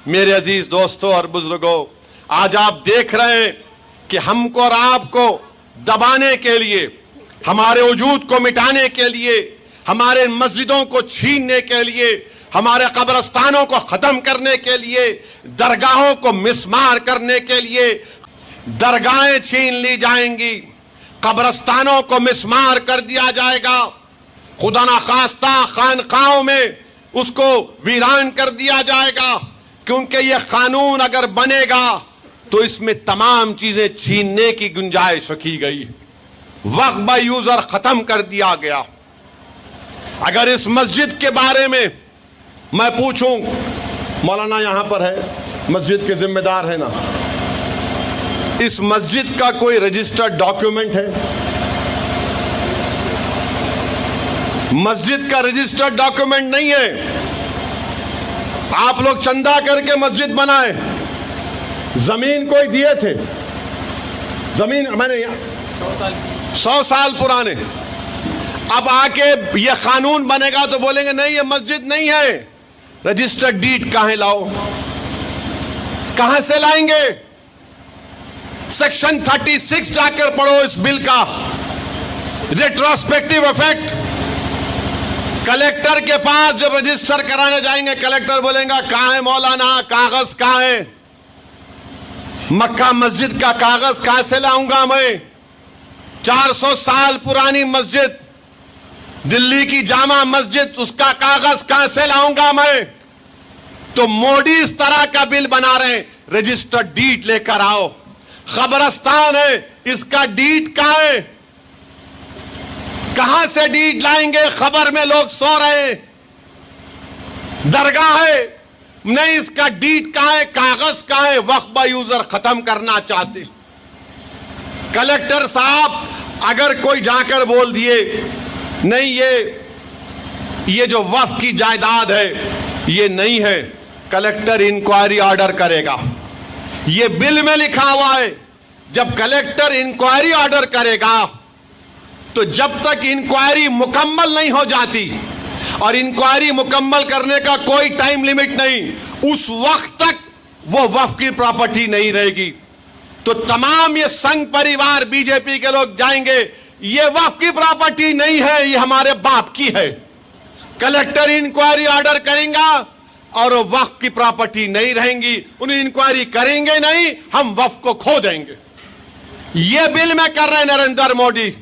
मेरे अजीज दोस्तों और बुजुर्गों, आज आप देख रहे हैं कि हमको और आपको दबाने के लिए, हमारे वजूद को मिटाने के लिए, हमारे मस्जिदों को छीनने के लिए, हमारे कब्रस्तानों को खत्म करने के लिए, दरगाहों को मिसमार करने के लिए दरगाहें छीन ली जाएंगी, कब्रस्तानों को मिसमार कर दिया जाएगा, खुदा ना खास्ता खानकाहों में उसको वीरान कर दिया जाएगा, क्योंकि यह कानून अगर बनेगा तो इसमें तमाम चीजें छीनने की गुंजाइश रखी गई। वक्फ बाय यूजर खत्म कर दिया गया। अगर इस मस्जिद के बारे में मैं पूछूं, मौलाना यहां पर है, मस्जिद के जिम्मेदार है ना, इस मस्जिद का कोई रजिस्टर्ड डॉक्यूमेंट है? मस्जिद का रजिस्टर्ड डॉक्यूमेंट नहीं है। आप लोग चंदा करके मस्जिद बनाए, जमीन कोई दिए थे, जमीन मैंने 100 साल पुराने, अब आके ये कानून बनेगा तो बोलेंगे नहीं ये मस्जिद नहीं है, रजिस्टर्ड डीड कहां लाओ, कहां से लाएंगे? सेक्शन 36 जाकर पढ़ो इस बिल का, रेट्रोस्पेक्टिव इफेक्ट। कलेक्टर के पास जब रजिस्टर कराने जाएंगे, कलेक्टर बोलेगा कहां है मौलाना, कागज कहां है? मक्का मस्जिद का कागज कहां से लाऊंगा मैं? 400 साल पुरानी मस्जिद, दिल्ली की जामा मस्जिद, उसका कागज कहां से लाऊंगा मैं? तो मोदी इस तरह का बिल बना रहे हैं, रजिस्टर्ड डीड लेकर आओ। खबरस्तान है, इसका डीड कहां है? कहां से डीड लाएंगे? खबर में लोग सो रहे हैं। दरगाह है, नहीं इसका डीड कहां है, कागज कहां है? वक्फ बाय यूजर खत्म करना चाहते। कलेक्टर साहब अगर कोई जाकर बोल दिए नहीं ये जो वक्फ की जायदाद है ये नहीं है, कलेक्टर इंक्वायरी ऑर्डर करेगा। ये बिल में लिखा हुआ है, जब कलेक्टर इंक्वायरी ऑर्डर करेगा तो जब तक इंक्वायरी मुकम्मल नहीं हो जाती, और इंक्वायरी मुकम्मल करने का कोई टाइम लिमिट नहीं, उस वक्त तक वो वक्फ की प्रॉपर्टी नहीं रहेगी। तो तमाम ये संघ परिवार बीजेपी के लोग जाएंगे, ये वक्फ की प्रॉपर्टी नहीं है, ये हमारे बाप की है। कलेक्टर इंक्वायरी ऑर्डर करेगा और वक्फ की प्रॉपर्टी नहीं रहेंगी, उन्हें इंक्वायरी करेंगे नहीं, हम वक्फ को खो देंगे। ये बिल में कर रहे हैं नरेंद्र मोदी।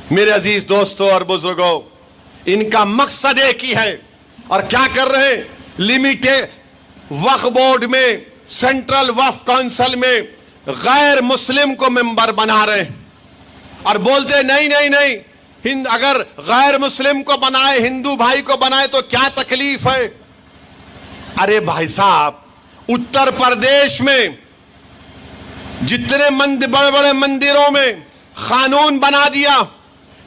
मेरे अजीज दोस्तों और बुजुर्गों, इनका मकसद एक ही है, और क्या कर रहे हैं? लिमिटेड वक्फ बोर्ड में, सेंट्रल वक्फ काउंसिल में गैर मुस्लिम को मेंबर बना रहे हैं, और बोलते नहीं नहीं नहीं, अगर गैर मुस्लिम को बनाए, हिंदू भाई को बनाए तो क्या तकलीफ है? अरे भाई साहब, उत्तर प्रदेश में जितने बड़े बड़े मंदिरों में कानून बना दिया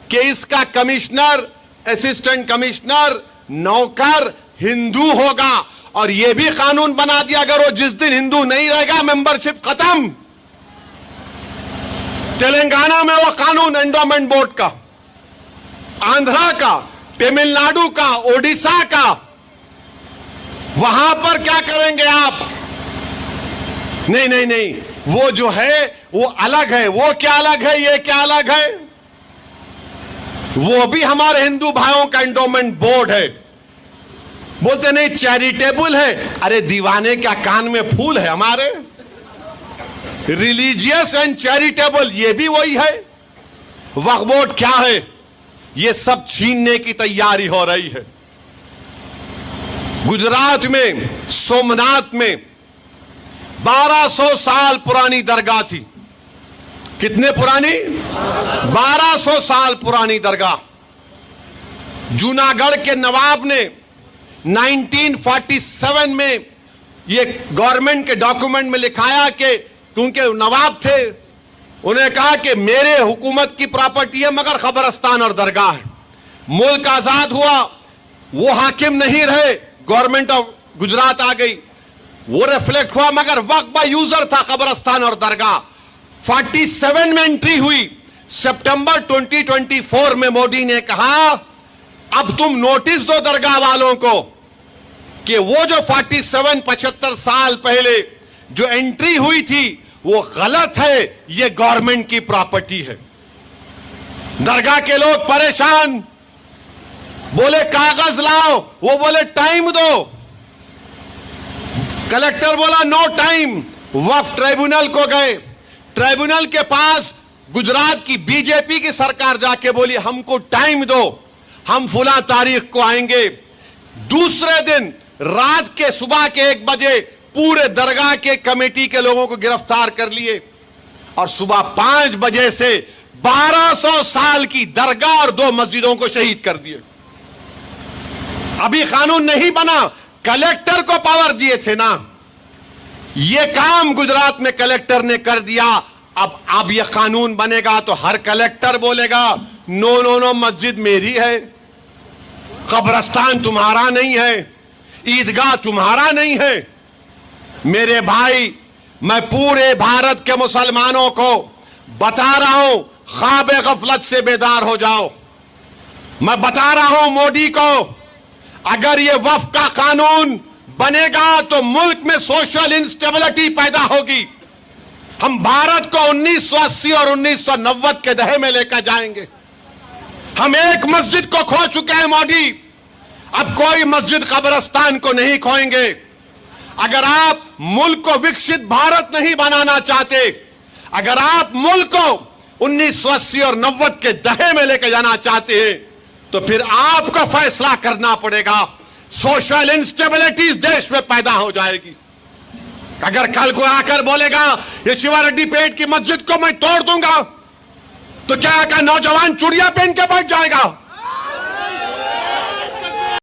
कि इसका कमिश्नर, असिस्टेंट कमिश्नर, नौकर हिंदू होगा, और यह भी कानून बना दिया अगर वो जिस दिन हिंदू नहीं रहेगा मेंबरशिप खत्म। तेलंगाना में वो कानून एंडोमेंट बोर्ड का, आंध्रा का, तमिलनाडु का, ओडिशा का, वहां पर क्या करेंगे आप? नहीं नहीं नहीं, वो जो है वो अलग है। वो क्या अलग है, ये क्या अलग है? वो भी हमारे हिंदू भाइयों का एंडोमेंट बोर्ड है। बोलते नहीं चैरिटेबल है, अरे दीवाने क्या कान में फूल है हमारे? रिलीजियस एंड चैरिटेबल, ये भी वही है। वक्फ बोर्ड क्या है? ये सब छीनने की तैयारी हो रही है। गुजरात में सोमनाथ में 1200 साल पुरानी दरगाह थी। कितने पुरानी? 1200 साल पुरानी दरगाह। जूनागढ़ के नवाब ने 1947 में ये गवर्नमेंट के डॉक्यूमेंट में लिखाया कि क्योंकि नवाब थे, उन्हें कहा कि मेरे हुकूमत की प्रॉपर्टी है मगर खबरस्तान और दरगाह है। मुल्क आजाद हुआ, वो हाकिम नहीं रहे, गवर्नमेंट ऑफ गुजरात आ गई, वो रिफ्लेक्ट हुआ, मगर वक्फ बाय यूजर था कब्रस्तान और दरगाह। 47 में एंट्री हुई। सितंबर 2024 में मोदी ने कहा अब तुम नोटिस दो दरगाह वालों को कि वो जो 75 साल पहले जो एंट्री हुई थी वो गलत है, ये गवर्नमेंट की प्रॉपर्टी है। दरगाह के लोग परेशान, बोले कागज लाओ, वो बोले टाइम दो। कलेक्टर बोला नो टाइम। वक्फ ट्राइब्यूनल को गए, ट्राइब्यूनल के पास गुजरात की बीजेपी की सरकार जाके बोली हमको टाइम दो, हम फुला तारीख को आएंगे। दूसरे दिन रात के सुबह के 1 बजे पूरे दरगाह के कमेटी के लोगों को गिरफ्तार कर लिए और सुबह 5 बजे से 1200 साल की दरगाह और 2 मस्जिदों को शहीद कर दिए। अभी कानून नहीं बना, कलेक्टर को पावर दिए थे ना, यह काम गुजरात में कलेक्टर ने कर दिया। अब यह कानून बनेगा तो हर कलेक्टर बोलेगा नो नो नो, मस्जिद मेरी है, कब्रिस्तान तुम्हारा नहीं है, ईदगाह तुम्हारा नहीं है। मेरे भाई, मैं पूरे भारत के मुसलमानों को बता रहा हूं, ख्वाब गफलत से बेदार हो जाओ। मैं बता रहा हूं मोदी को, अगर ये वक्फ का कानून बनेगा तो मुल्क में सोशल इंस्टेबिलिटी पैदा होगी। हम भारत को 1980 और 1990 के दहे में लेकर जाएंगे। हम एक मस्जिद को खो चुके हैं मोदी, अब कोई मस्जिद कब्रिस्तान को नहीं खोएंगे। अगर आप मुल्क को विकसित भारत नहीं बनाना चाहते, अगर आप मुल्क को 1980 और 90 के दहे में लेकर जाना चाहते हैं, तो फिर आपको फैसला करना पड़ेगा। सोशल इंस्टेबिलिटी इस देश में पैदा हो जाएगी। अगर कल को आकर बोलेगा ये शिवा रेड्डी पेट की मस्जिद को मैं तोड़ दूंगा, तो क्या का नौजवान चूड़ियां पहन के बैठ जाएगा?